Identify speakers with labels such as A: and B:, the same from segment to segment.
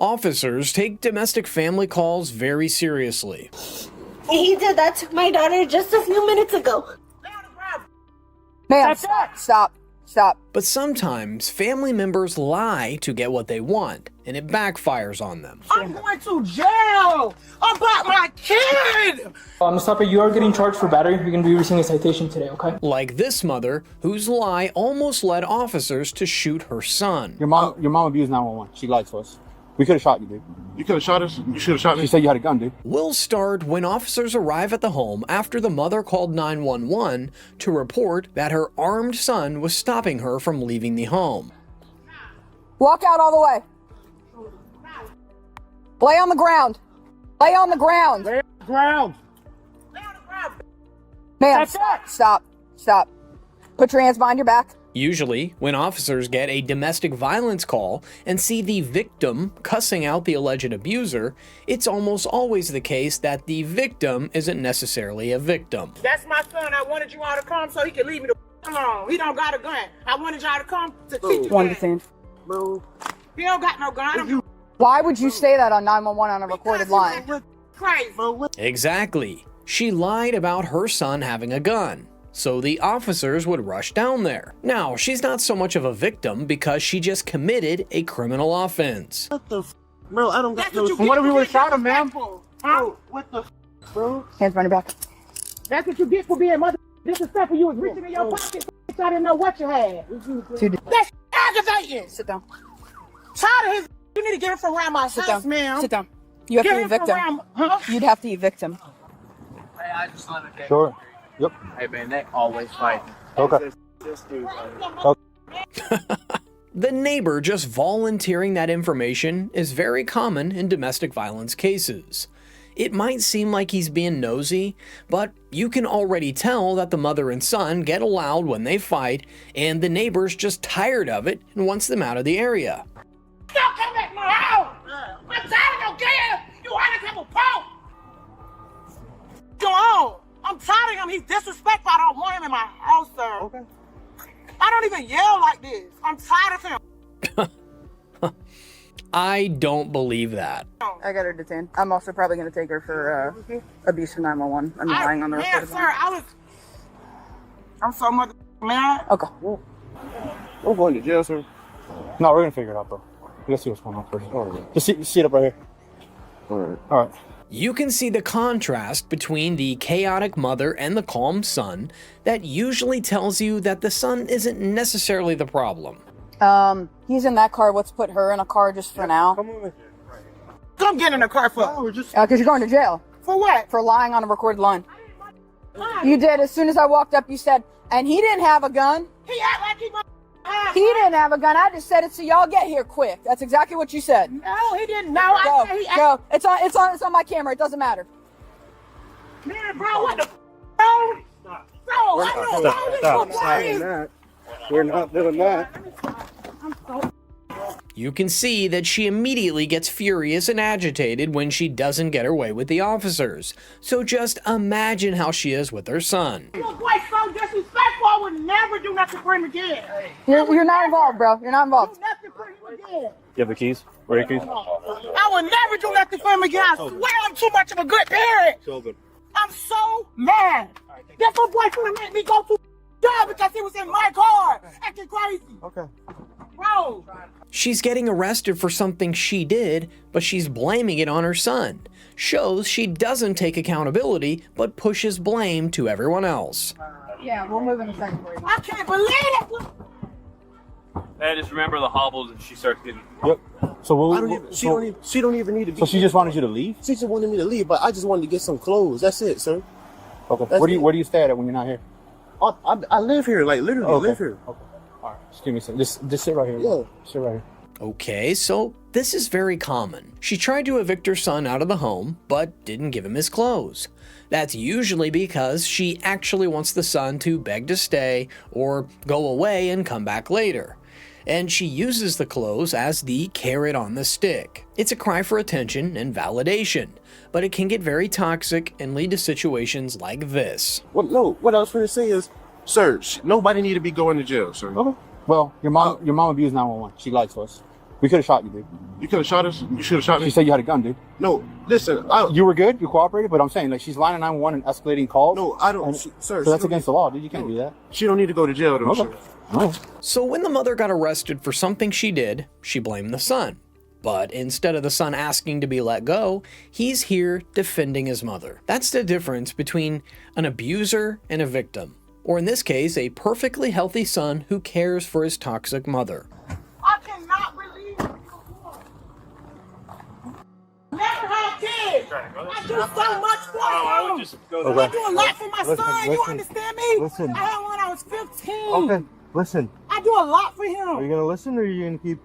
A: Officers take domestic family calls very seriously.
B: He did that to my daughter just a few minutes ago.
C: Ma'am, stop.
A: But sometimes family members lie to get what they want, and it backfires on them.
D: I'm going to jail about my kid!
E: Mustafa, you are getting charged for battery. You're going to be receiving a citation today, okay?
A: Like this mother, whose lie almost led officers to shoot her son.
F: Your mom abused 911. She lied to us. We could have shot you, dude.
G: You could have shot us? You should have shot me?
F: She said you had a gun, dude.
A: Will start when officers arrive at the home after the mother called 911 to report that her armed son was stopping her from leaving the home.
C: Walk out all the way. Lay on the ground. Lay on the ground.
D: Lay on the ground.
C: Ma'am, stop. Put your hands behind your back.
A: Usually, when officers get a domestic violence call and see the victim cussing out the alleged abuser, it's almost always the case that the victim isn't necessarily a victim.
D: That's my son. I wanted you all to come so he could leave me the alone. He don't got a gun. I wanted y'all to come to teach you.
C: One defend.
D: He don't got no gun.
C: Why would you say that on 911 on a recorded line?
D: Crazy.
A: Exactly. She lied about her son having a gun, so the officers would rush down there. Now, she's not so much of a victim because she just committed a criminal offense.
G: What the bro, I don't got no...
D: What if we would have shot him, man? Huh?
G: What the bro?
C: Hands behind your back.
D: That's what you get for being mother disrespectful. You was reaching in your pocket, so I didn't know what you had. That's aggravating.
C: Sit down.
D: Tired of his... You need to get him from around my house, man.
C: Sit down. You have to be victim. You'd have to be victim.
H: Hey, I just let it
F: Sure. Yep.
H: Hey, man, they always fight.
F: Okay.
A: The neighbor just volunteering that information is very common in domestic violence cases. It might seem like he's being nosy, but you can already tell that the mother and son get loud when they fight, and the neighbor's just tired of it and wants them out of the area.
D: Don't come back my house! I'm tired of your You want to come a pole! Go on! I'm tired of him. He's disrespectful. I don't want him in my house, sir. Okay. I don't even yell like this. I'm tired of him.
A: I don't believe that.
C: I got her detained. I'm also probably going to take her for abuse of 911. I'm lying on the
D: man,
C: recorded
D: sir,
C: line.
D: I'm so mother mad.
C: Okay.
G: I'm going to jail, sir.
F: No, we're gonna figure it out, bro. Let's see what's going on first. All right. Just see it up right here.
G: All right.
F: All right.
A: You can see the contrast between the chaotic mother and the calm son that usually tells you that the son isn't necessarily the problem.
C: He's in that car. Let's put her in a car just for now.
G: Come on.
D: Come get in the car for.
G: No, we're just...
C: Because you're going to jail.
D: For what?
C: For lying on a recorded line. You did. As soon as I walked up, you said, and he didn't have a gun.
D: He act like he...
C: He didn't have a gun. I just said it so y'all get here quick. That's exactly what you said.
D: No, he didn't. No, I said he act...
C: Go. It's on my camera. It doesn't matter.
D: Man, bro, what the bro? Bro, I don't know.
G: We're not doing that.
A: You can see that she immediately gets furious and agitated when she doesn't get her way with the officers. So just imagine how she is with her son.
D: Your boy's so disrespectful, I would never do nothing for him again.
C: You're not involved, bro. You're not involved.
D: Do nothing for him again.
F: You have the keys? Where are your keys?
D: I would never do nothing for him again. I swear I'm too much of a good parent. I'm so mad. That's my boyfriend made me go to jail because he was in my car acting crazy.
G: Okay.
D: Bro.
A: She's getting arrested for something she did, but she's blaming it on her son. Shows she doesn't take accountability, but pushes blame to everyone else.
C: Yeah, we'll move in a second for you.
D: I can't believe it.
I: Hey, just remember the hobbles if she starts getting...
F: Yep. So
G: She don't even need to be...
F: So she just wanted you to leave?
G: She just wanted me to leave, but I just wanted to get some clothes. That's it, sir.
F: Okay.
G: That's
F: Where do you stay at when you're not here?
G: I live here, like literally live here.
F: Okay. All right. Just give me some. Just sit right here.
G: Yeah.
F: Sit right here.
A: Okay, so this is very common. She tried to evict her son out of the home, but didn't give him his clothes. That's usually because she actually wants the son to beg to stay or go away and come back later. And she uses the clothes as the carrot on the stick. It's a cry for attention and validation, but it can get very toxic and lead to situations like this.
G: Well, no, what I was going to say is, sir, nobody need to be going to jail, sir.
F: Okay. Well, your mom abused 911. She lied to us. We could have shot you, dude.
G: You could have shot us. You should have shot
F: She
G: me.
F: said you had a gun, dude.
G: No, listen.
F: You were good. You cooperated, but I'm saying like she's lining 911 and escalating calls.
G: No, I don't,
F: And,
G: sir.
F: so that's against the law, dude. You can't do that.
G: She don't need to go to jail, though.
F: Okay.
G: Sir.
F: All right.
A: So when the mother got arrested for something she did, she blamed the son. But instead of the son asking to be let go, he's here defending his mother. That's the difference between an abuser and a victim. Or in this case, a perfectly healthy son who cares for his toxic mother.
D: I cannot believe you. Never had kids. I do so much for
I: I
D: them.
I: would just go
F: Okay.
D: I do a lot for my son. You
F: listen,
D: understand me?
F: listen.
D: I had one when I was 15.
F: Okay. Listen.
D: I do a lot for
F: Are you
D: him.
F: gonna listen or are you gonna keep?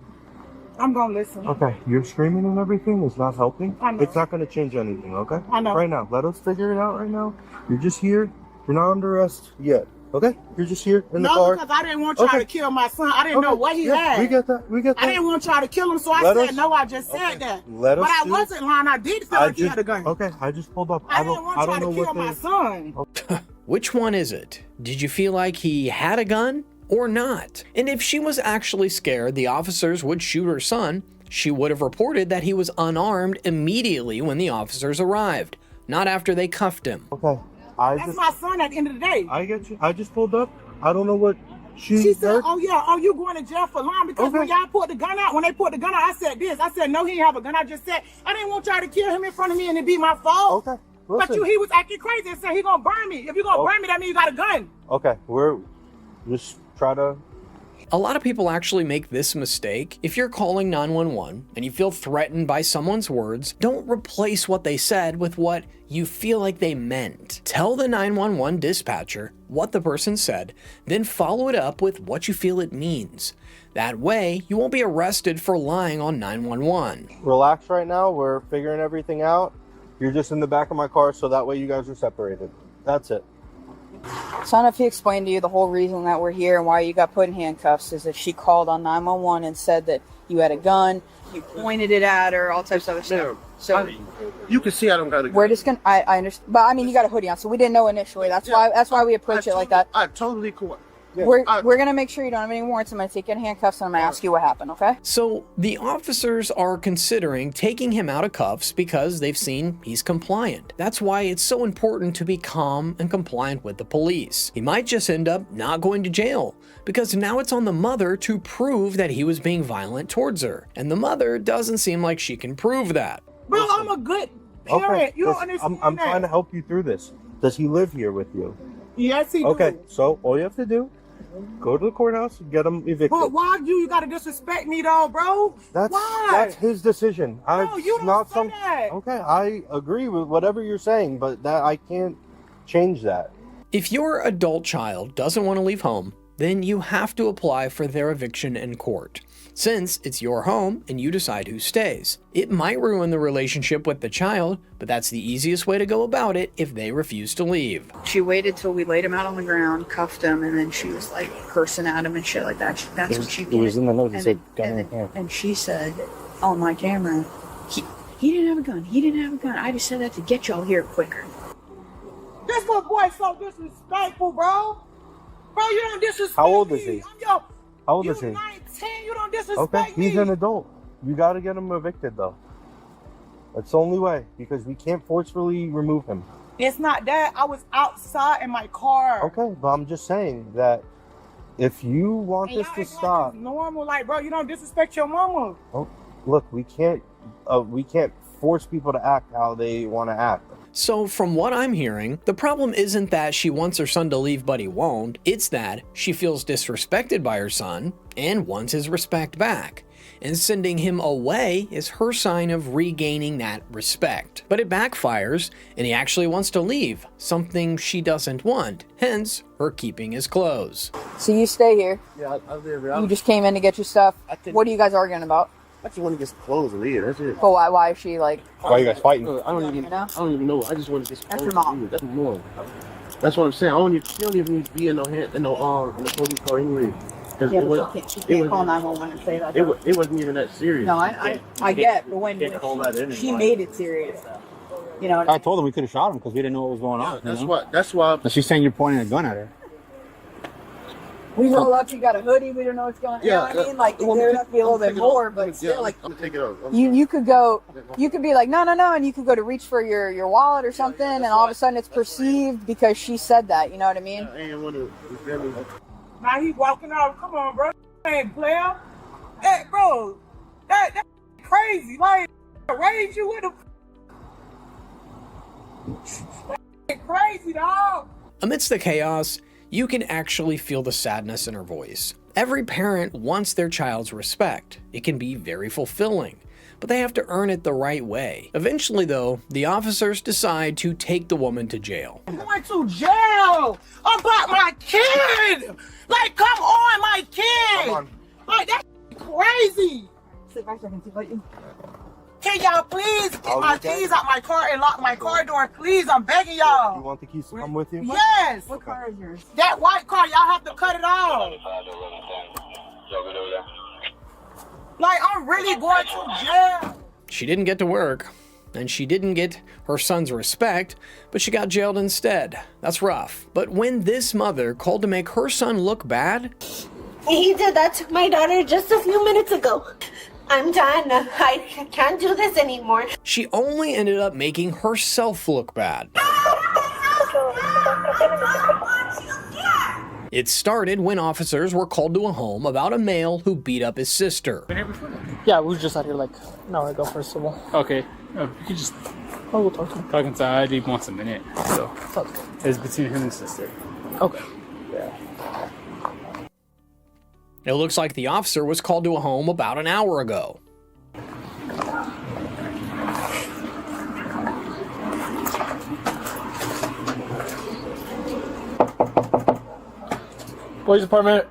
D: I'm gonna listen.
F: Okay. You're screaming and everything is not helping.
D: I know.
F: It's not gonna change anything. Okay.
D: I know.
F: Right now, let us figure it out. Right now, you're just here. You're not under arrest yet. Okay. You're just here in the
D: No,
F: car.
D: because I didn't want y'all
F: Okay.
D: to kill my son. I didn't know what he had.
F: We get that. We get that.
D: I didn't want y'all to kill him, so I
F: Let
D: said
F: us-
D: no. I just said that.
F: Let us
D: But I
F: do-
D: wasn't lying. I did feel like he had a gun.
F: Okay. I just pulled up.
D: I didn't want y'all to kill my son.
A: Which one is it? Did you feel like he had a gun or not? And if she was actually scared the officers would shoot her son, she would have reported that he was unarmed immediately when the officers arrived, not after they cuffed him.
F: Okay.
D: That's my son at the end of the day.
F: I get you. I just pulled up. I don't know what
D: She said,
F: heard.
D: oh yeah, oh you going to jail for lying because when y'all put the gun out, when they put the gun out, I said this. I said, no, he didn't have a gun. I just said, I didn't want y'all to kill him in front of me and it be my fault.
F: Okay.
D: But
F: Listen.
D: he was acting crazy and said he gonna burn me. If you gonna burn me, that means you got a gun.
F: Okay. We're just try to.
A: A lot of people actually make this mistake. If you're calling 911 and you feel threatened by someone's words, don't replace what they said with what you feel like they meant. Tell the 911 dispatcher what the person said, then follow it up with what you feel it means. That way, you won't be arrested for lying on 911.
F: Relax right now. We're figuring everything out. You're just in the back of my car, so that way you guys are separated. That's it.
C: So I don't know if he explained to you the whole reason that we're here and why you got put in handcuffs is that she called on 911 and said that you had a gun, you pointed it at her, all types of other stuff. So
G: You can see I don't got a gun.
C: we're just gonna. I understand, but I mean you got a hoodie on, so we didn't know initially. That's why we approach it like that.
G: I totally cool.
C: We're gonna make sure you don't have any warrants. I'm gonna take you in handcuffs and I'm gonna ask you what happened. Okay?
A: So the officers are considering taking him out of cuffs because they've seen he's compliant. That's why it's so important to be calm and compliant with the police. He might just end up not going to jail because now it's on the mother to prove that he was being violent towards her. And the mother doesn't seem like she can prove that.
D: Bro, I'm a good parent.
F: Okay.
D: You don't understand
F: I'm
D: that.
F: trying to help you through this. Does he live here with you?
D: Yes, he
F: Okay.
D: do.
F: So all you have to do, go to the courthouse and get him evicted.
D: But why you gotta disrespect me though, bro? Why?
F: That's his decision.
D: No, you don't
F: not
D: say that.
F: Okay, I agree with whatever you're saying, but that I can't change that.
A: If your adult child doesn't want to leave home, then you have to apply for their eviction in court. Since it's your home and you decide who stays. It might ruin the relationship with the child, but that's the easiest way to go about it if they refuse to leave.
C: She waited till we laid him out on the ground, cuffed him, and then she was like cursing at him and shit like that. That's what she did.
F: It was in the note. It
C: And-
F: said gun in
C: and,
F: hand.
C: and she said on my camera, he didn't have a gun. He didn't have a gun. I just said that to get y'all here quicker.
D: This little boy so disrespectful, bro. Bro, you don't disrespect
F: How old
D: me.
F: is he?
D: How
F: old is he?
D: 19, you don't disrespect
F: Okay,
D: me.
F: he's an adult. You got to get him evicted though. That's the only way because we can't forcefully remove him.
D: It's not that. I was outside in my car.
F: Okay, but I'm just saying that if you want
D: And
F: this
D: y'all
F: to
D: act like
F: stop,
D: it's normal, like, bro, you don't disrespect your mama.
F: look, we can't force people to act how they want to act.
A: So from what I'm hearing, the problem isn't that she wants her son to leave but he won't, it's that she feels disrespected by her son and wants his respect back. And sending him away is her sign of regaining that respect. But it backfires and he actually wants to leave, something she doesn't want, hence her keeping his clothes.
C: So you stay here.
G: Yeah, I live here.
C: You just came in to get your stuff. What are you guys arguing about?
G: I just want to get some clothes and leave. That's it.
C: But why is she like?
F: Why are you guys fighting?
G: I don't even know. I just want to get some
C: That's
G: clothes
C: your
G: and leave. That's my mom. That's what I'm saying. You don't even need to be in no hand, in the police car anyway.
C: Yeah, but she can't call 911 and say that.
G: It wasn't even that serious.
C: No, I get, but when
G: Can't call that in
C: she
G: anymore.
C: made it serious, you know.
F: I told him we could have shot him because we didn't know what was going on.
G: That's why.
F: But she's saying you're pointing a gun at her.
C: We roll up, you got a hoodie, we don't know what's going on.
G: Yeah,
C: You know what I mean? Like, there has to be a little bit more, but still, like,
G: I'm gonna take it off.
C: you could go, you could be like, no, and you could go to reach for your wallet or something, and all of a sudden it's perceived because she said that, you know what I mean?
G: I ain't want to.
D: Now he walking out. Come on, bro. Ain't player. Hey, bro. That's crazy. Like, raise you with a crazy dog.
A: Amidst the chaos, you can actually feel the sadness in her voice. Every parent wants their child's respect. It can be very fulfilling, but they have to earn it the right way. Eventually, though, the officers decide to take the woman to jail.
D: I'm going to jail about my kid. Like, come on, my kid.
F: Come on.
D: Like, that's crazy.
C: Sit back so I can see what you.
D: Can y'all please get
F: I'll
D: my
F: get that.
D: keys out my car and lock my car door? Please, I'm begging y'all.
F: You want the keys to come with you?
D: Yes.
C: What car is yours?
D: That white car, y'all have to cut it off. Like, I'm really going to jail.
A: She didn't get to work, and she didn't get her son's respect, but she got jailed instead. That's rough. But when this mother called to make her son look bad,
B: He did that to my daughter just a few minutes ago. I'm done. I can't do this anymore.
A: she only ended up making herself look bad. It started when officers were called to a home about a male who beat up his sister.
E: Been here before? Yeah, we were just out here like an hour ago, first of all. Okay. You could just We'll talk to him.
I: Talk inside. He wants a minute. So
E: Sounds good.
I: it's between him and his sister.
E: Okay.
A: It looks like the officer was called to a home about an hour ago.
E: Police department.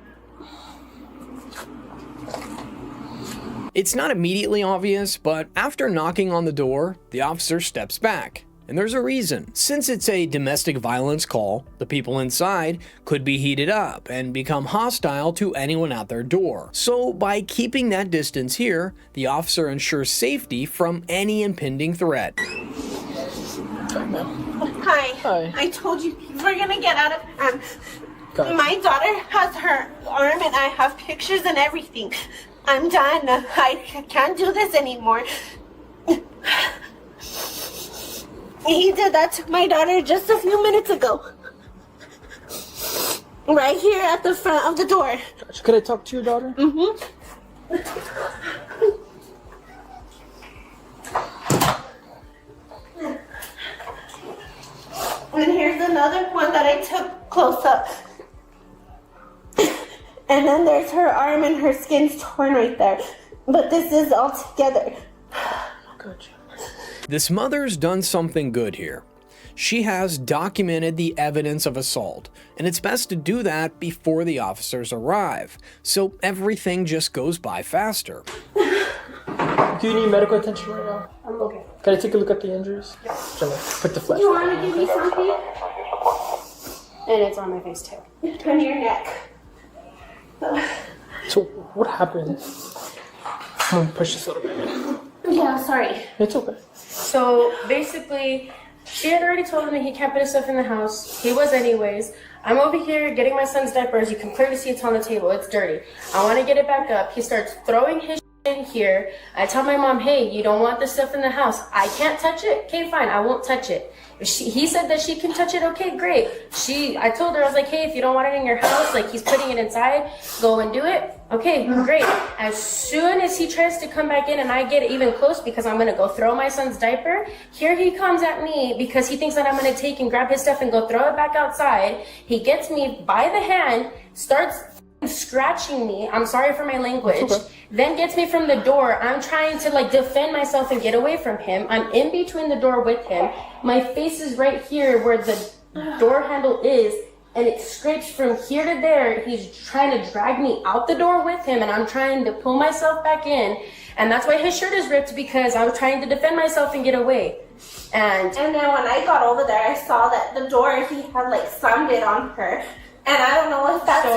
A: It's not immediately obvious, but after knocking on the door, the officer steps back. And there's a reason. Since it's a domestic violence call, the people inside could be heated up and become hostile to anyone at their door. So by keeping that distance here, the officer ensures safety from any impending threat.
B: Hi.
E: Hi.
B: I told you we're gonna get out of.
E: Got it.
B: My daughter has her arm, and I have pictures and everything. I'm done. I can't do this anymore. He did that to my daughter just a few minutes ago. Right here at the front of the door.
E: Could I talk to your daughter?
B: Mm-hmm. And here's another one that I took close up. And then there's her arm and her skin's torn right there. But this is all together.
E: Good.
A: This mother's done something good here. She has documented the evidence of assault, and it's best to do that before the officers arrive, so everything just goes by faster.
E: Do you need medical attention right now?
B: I'm okay.
E: Can I take a look at the injuries? Sure. Put the flash.
B: You want to give me something?
J: And it's on my face too.
B: On your neck.
E: So what happened? I'm gonna push this a little bit.
B: Yeah, sorry.
E: It's okay.
J: So basically, she had already told him that he can't put his stuff in the house. He was anyways. I'm over here getting my son's diapers. You can clearly see it's on the table. It's dirty. I want to get it back up. He starts throwing his in here. I tell my mom, hey, you don't want this stuff in the house. I can't touch it. Okay, fine. I won't touch it. He said that she can touch it. Okay, great. I told her, I was like, hey, if you don't want it in your house, like he's putting it inside, go and do it. Okay, great. As soon as he tries to come back in and I get even close because I'm going to go throw my son's diaper, here he comes at me because he thinks that I'm going to take and grab his stuff and go throw it back outside. He gets me by the hand, starts scratching me. I'm sorry for my language.
E: Okay.
J: Then gets me from the door. I'm trying to like defend myself and get away from him. I'm in between the door with him. My face is right here where the door handle is, and it scrapes from here to there. He's trying to drag me out the door with him, and I'm trying to pull myself back in. And that's why his shirt is ripped, because I was trying to defend myself and get away. And
B: then when I got over there, I saw that the door, he had like slammed it on her. And I don't know if that's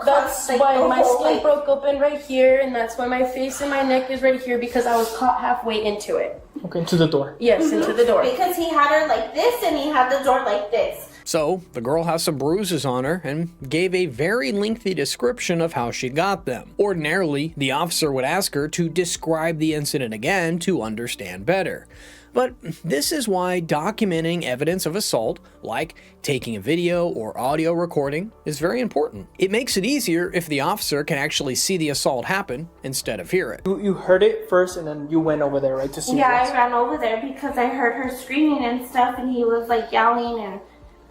J: that's
B: like,
J: why my
B: whole,
J: skin
B: like,
J: broke open right here, and that's why my face and my neck is right here, because I was caught halfway into it.
E: Okay, to the door.
J: Yes, into the door.
B: Because he had her like this and he had the door like this.
A: So the girl has some bruises on her and gave a very lengthy description of how she got them. Ordinarily, the officer would ask her to describe the incident again to understand better. But this is why documenting evidence of assault, like taking a video or audio recording, is very important. It makes it easier if the officer can actually see the assault happen instead of hear it.
E: You heard it first and then you went over there, right, to see
B: Yeah,
E: what?
B: I ran over there because I heard her screaming and stuff, and he was like yelling and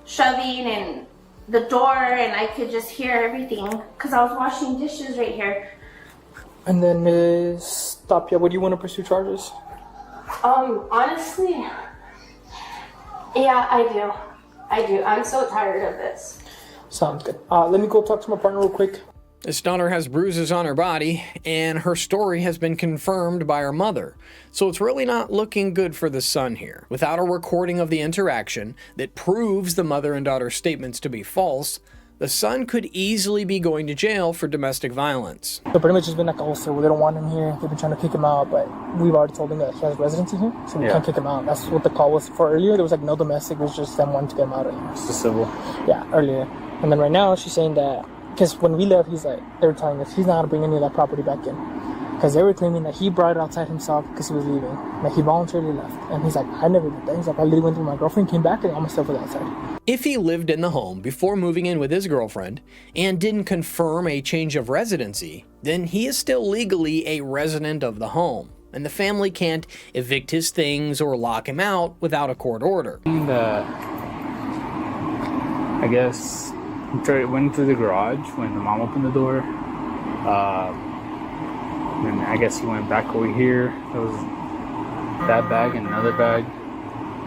B: shoving and the door, and I could just hear everything because I was washing dishes right here.
E: And then Ms. Tapia, what do you want to pursue charges?
J: Honestly, yeah, I do. I'm so tired of this.
E: Sounds good. Let me go talk to my partner real quick.
A: This daughter has bruises on her body, and her story has been confirmed by her mother. So it's really not looking good for the son here. Without a recording of the interaction that proves the mother and daughter's statements to be false, the son could easily be going to jail for domestic violence.
E: So pretty much it's been like a whole circle. They don't want him here. They've been trying to kick him out, but we've already told him that he has residency here, so we can't kick him out. That's what the call was for earlier. There was like no domestic. It was just them wanting to get him out of here.
I: It's the civil.
E: Yeah, earlier. And then right now she's saying that, because when we left, he's like, they were telling us he's not going to bring any of that property back in. Because they were claiming that he brought it outside himself because he was leaving. Like he voluntarily left. And he's like, I never did that. He's like, I literally went through my girlfriend, came back, and all my stuff was outside.
A: If he lived in the home before moving in with his girlfriend and didn't confirm a change of residency, then he is still legally a resident of the home, and the family can't evict his things or lock him out without a court order.
K: And, I guess went through the garage when the mom opened the door. And I guess he went back over here. There was that bag and another bag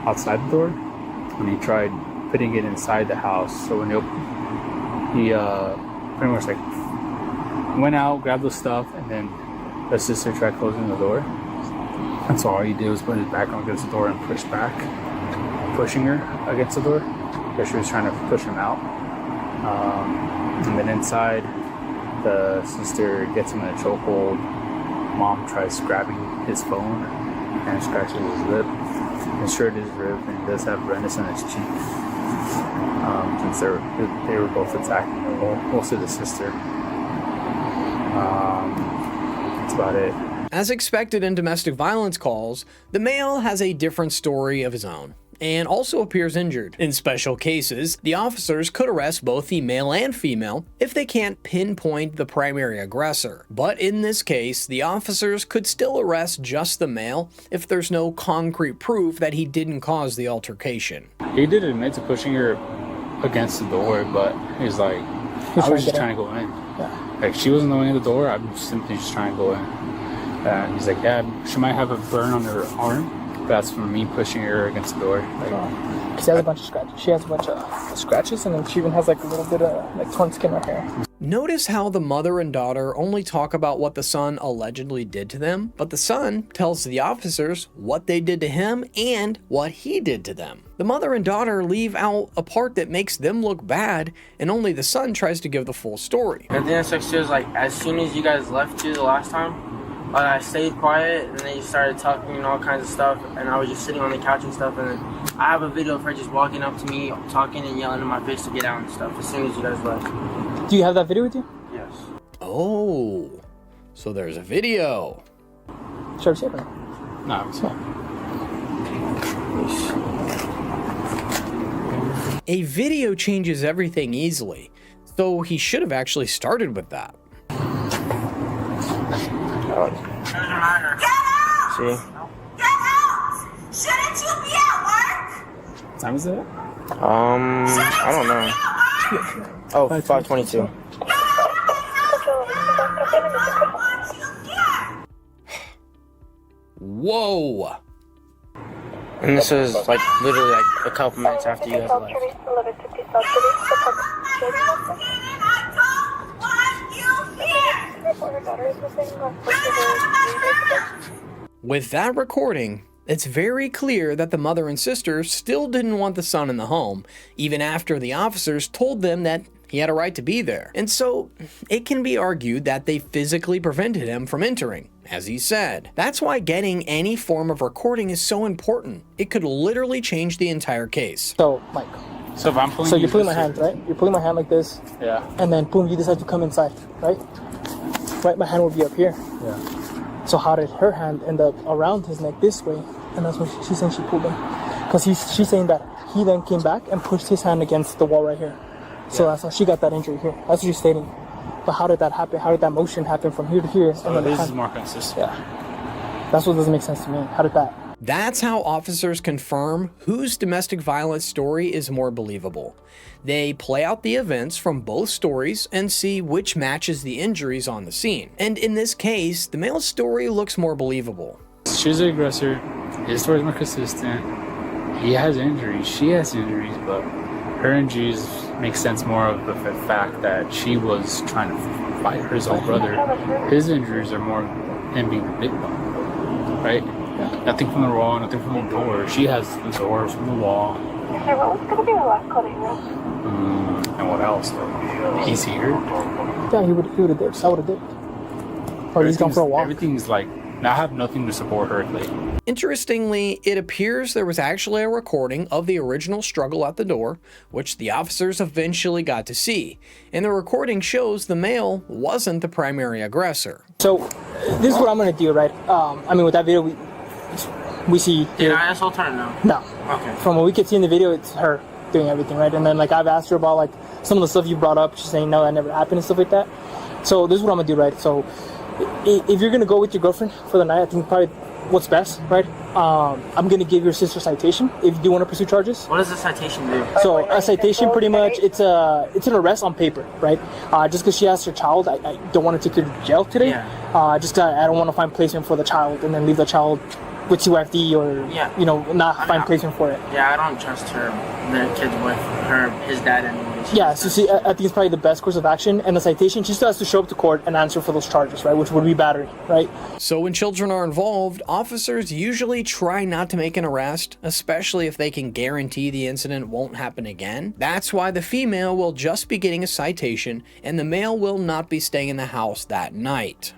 K: outside the door. And he tried putting it inside the house. So when he pretty much like went out, grabbed the stuff, and then the sister tried closing the door. And so all he did was put his back against the door and push back, pushing her against the door because she was trying to push him out. And then inside, the sister gets him in a chokehold. Mom tries grabbing his phone and scratches his lip. His shirt is ripped and he does have redness on his cheek. Since they were both attacking her, mostly the sister. That's about it.
A: As expected in domestic violence calls, the male has a different story of his own and also appears injured. In special cases, the officers could arrest both the male and female if they can't pinpoint the primary aggressor. But in this case, the officers could still arrest just the male if there's no concrete proof that he didn't cause the altercation.
K: He did admit to pushing her against the door, but he's like, I was just trying to go in.
E: Yeah.
K: Like, she wasn't going in the door, I'm simply just trying to go in. He's like, yeah, she might have a burn on her arm. That's from me pushing her against the door.
E: Because she has a bunch of scratches. She has a bunch of scratches, and then she even has like a little bit of like torn skin right here.
A: Notice how the mother and daughter only talk about what the son allegedly did to them, but the son tells the officers what they did to him and what he did to them. The mother and daughter leave out a part that makes them look bad, and only the son tries to give the full story.
L: And then it's like, as soon as you guys left you the last time, I stayed quiet, and then you started talking and all kinds of stuff, and I was just sitting on the couch and stuff, and then I have a video of her just walking up to me, talking and yelling in my face to get out and stuff as soon as you guys left.
E: Do you have that video with you?
L: Yes.
A: Oh, so there's a video.
E: Should I see it?
K: No, it's not.
A: A video changes everything easily, so he should have actually started with that.
B: Get out!
L: See?
B: Get out! Shouldn't you be at work?
K: What time is it?
L: I don't know. Oh, 5:22.
A: Whoa!
L: And this was like literally like a couple minutes after you guys left.
A: With that recording, it's very clear that the mother and sister still didn't want the son in the home, even after the officers told them that he had a right to be there. And so, it can be argued that they physically prevented him from entering, as he said. That's why getting any form of recording is so important. It could literally change the entire case.
E: So, Mike,
K: So if I'm pulling,
E: so you're pulling my hand, right? You're pulling my hand like this.
K: Yeah.
E: And then boom, you decide to come inside, right? Right, my hand will be up here.
K: Yeah.
E: So how did her hand end up around his neck this way? And that's when she's saying she pulled him. Because she's saying that he then came back and pushed his hand against the wall right here. So that's how she got that injury here. That's what she's stating. But how did that happen? How did that motion happen from here to here?
K: So this is more consistent.
E: Yeah. That's what doesn't make sense to me. How did that?
A: That's how officers confirm whose domestic violence story is more believable. They play out the events from both stories and see which matches the injuries on the scene. And in this case, the male's story looks more believable.
K: She's the aggressor. His story is more consistent. He has injuries. She has injuries, but her injuries make sense more of the fact that she was trying to fight her own brother. His injuries are more him being the victim, right? Yeah. Nothing from the wall, nothing from the door. She has the door from the wall.
M: Okay, what was going to be the last call that you wrote?
K: And what else? He's here.
E: Yeah, he would have dipped. I would have dipped. Or he's gone for a walk.
K: Everything's like, I have nothing to support her claim.
A: Interestingly, it appears there was actually a recording of the original struggle at the door, which the officers eventually got to see. And the recording shows the male wasn't the primary aggressor.
E: So, this is what I'm going to do, right? I mean, with that video, we see...
L: Did I assault her? No.
E: No.
L: Okay.
E: From what we could see in the video, it's her doing everything, right? And then, like, I've asked her about, like, some of the stuff you brought up. She's saying, no, that never happened and stuff like that. So, this is what I'm going to do, right? So, if you're going to go with your girlfriend for the night, I think probably what's best, right? I'm going to give your sister a citation if you do want to pursue charges.
L: What does a citation do?
E: So a citation, pretty much, it's an arrest on paper, right? Just because she has her child, I don't want to take her to jail today.
L: Yeah.
E: Just because I don't want to find placement for the child and then leave the child with CYFD or, you know, not find placement for it.
L: Yeah, I don't trust her, the kids with his dad anyways.
E: Yeah, so see, I think it's probably the best course of action. And the citation, she still has to show up to court and answer for those charges, right? Which would be battery, right?
A: So when children are involved, officers usually try not to make an arrest, especially if they can guarantee the incident won't happen again. That's why the female will just be getting a citation and the male will not be staying in the house that night.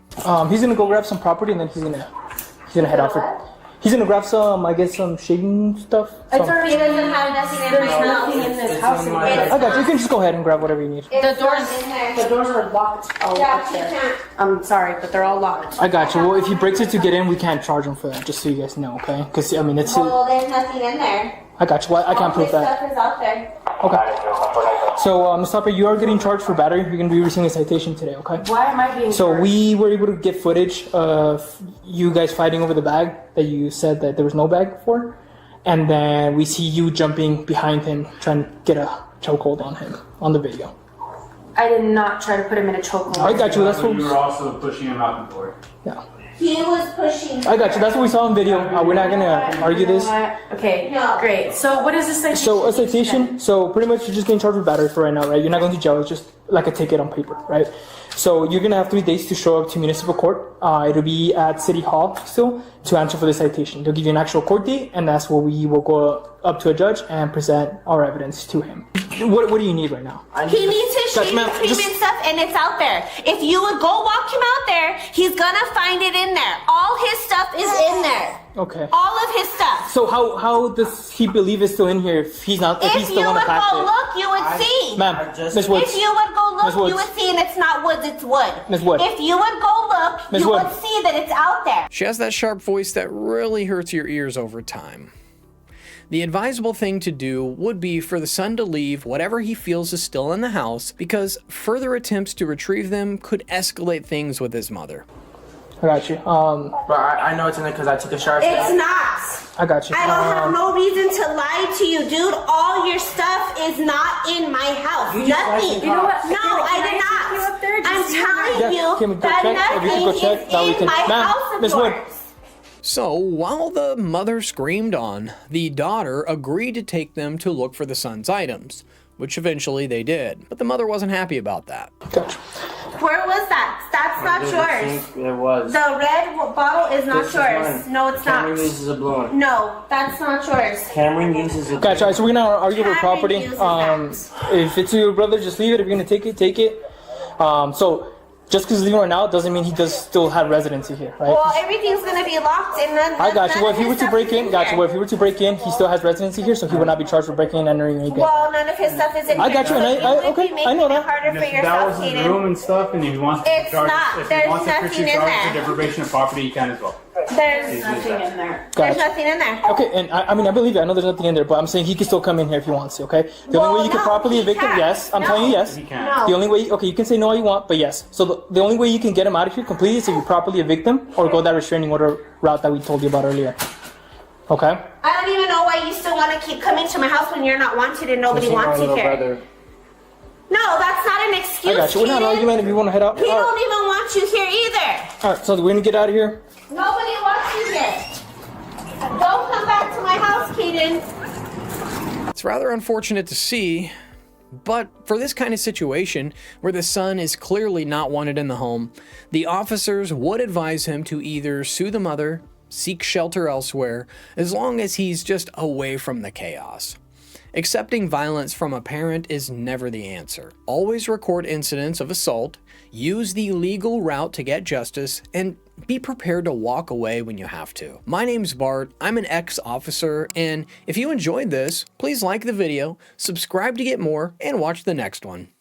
E: He's gonna go grab some property and then he's gonna head out for... He's gonna grab some, I guess, some shaving stuff.
B: He doesn't have nothing in this house.
E: I got you. You can just go ahead and grab whatever you need.
J: The doors are locked all up there. I'm sorry, but they're all locked.
E: I got you. Well, if he breaks it to get in, we can't charge him for that, just so you guys know, okay? Because, I mean, it's...
B: Well, there's nothing in there.
E: I got you. Well, I can't prove that.
B: Stuff is out there.
E: Okay. So, Ms. Topper, you are getting charged for battery. You're going to be receiving a citation today, okay?
J: Why am I being
E: So
J: charged?
E: we were able to get footage of you guys fighting over the bag that you said that there was no bag for. And then we see you jumping behind him, trying to get a chokehold on him on the video.
J: I did not try to put him in a chokehold.
E: I got you. That's what
K: You were also pushing him out the door.
E: Yeah.
B: He was pushing.
E: I got you. That's what we saw in video. We're not gonna argue this.
J: Okay, great. So what is this citation?
E: So a citation. So pretty much you're just getting charged with battery for right now, right? You're not going to jail. It's just like a ticket on paper, right? So you're gonna have 3 days to show up to municipal court. It'll be at City Hall still to answer for the citation. They'll give you an actual court date, and that's where we will go up to a judge and present our evidence to him. What do you need right now?
B: He needs his shaving cream and stuff, and it's out there. If you would go walk him out there, he's gonna find it in there. All his stuff is in there.
E: Okay.
B: All of his stuff.
E: So how does he believe it's still in here if he's not? If he's
B: If you
E: still
B: would
E: on the
B: go look, you would see.
E: Ma'am, Miss Woods.
B: If you would go
E: Miss
B: look,
E: Woods.
B: you would see, and it's not woods, it's wood.
E: Miss Wood.
B: If you would go look,
E: Miss
B: you
E: Wood.
B: would see that it's out there.
A: She has that sharp voice that really hurts your ears over time. The advisable thing to do would be for the son to leave whatever he feels is still in the house, because further attempts to retrieve them could escalate things with his mother.
E: I got you.
L: But I know it's in there because I took a shower.
B: It's not.
E: I got you.
B: I don't have no reason to lie to you, dude. All your stuff is not in my house. Nothing.
J: You know what?
B: No, I did not. I'm telling you
E: Can we go
B: that
E: check? If you can go check,
B: nothing
E: that we
B: is
E: can.
B: in my
E: Ma'am,
B: house of
E: Miss Wood.
B: yours.
A: So, while the mother screamed on, the daughter agreed to take them to look for the son's items, which eventually they did. But the mother wasn't happy about that.
E: Gotcha.
B: Where was that? That's not yours.
L: It was.
B: The red bottle is not
L: This is
B: yours.
L: mine.
B: No, it's
L: Cameron
B: not.
L: uses a blue one.
B: No, that's not yours.
L: Cameron uses a
E: Gotcha. So we're gonna argue over
B: Cameron
E: property.
B: uses that.
E: If it's your brother, just leave it. If you're gonna take it, take it. So Just because he's leaving right now doesn't mean he does still have residency here, right?
B: Well, everything's gonna be locked and then.
E: I got you. Well, if he were to break in, Well, if he were to break in, he still has residency here, so he would not be charged for breaking and entering anything.
B: Well, none of his stuff is in
E: I
B: here.
E: got you, and I know that.
B: Harder for
K: That
B: yourself,
K: was his
B: Kaden.
K: room and stuff, and if he wants to
B: It's
K: charge,
B: not.
K: if
B: There's
K: he wants to
B: nothing
K: pursue
B: in
K: charges
B: there.
K: for deprivation of property, he can as well.
B: There's nothing in there.
E: Gotcha.
B: There's nothing in there.
E: Okay, and I mean, I believe you. I know there's nothing in there, but I'm saying he can still come in here if he wants to, okay? The only way you can properly evict him, yes. I'm telling you yes.
B: No.
E: The only way, okay, you can say no all you want, but yes. So the only way you can get him out of here completely is if you properly evict him or go that restraining order route that we told you about earlier. Okay?
B: I don't even know why you still want to keep coming to my house when you're not wanted and nobody wants you here. No, that's not an excuse.
E: I got you. We're not
B: Kaden.
E: arguing if you want to head out.
B: We don't even want you here either.
E: Alright, so we're gonna get out of here.
B: Nobody wants you here. Don't come back to my house, Kaden.
A: It's rather unfortunate to see, but for this kind of situation, where the son is clearly not wanted in the home, the officers would advise him to either sue the mother, seek shelter elsewhere, as long as he's just away from the chaos. Accepting violence from a parent is never the answer. Always record incidents of assault, use the legal route to get justice, and be prepared to walk away when you have to. My name's Bart, I'm an ex-officer, and if you enjoyed this, please like the video, subscribe to get more, and watch the next one.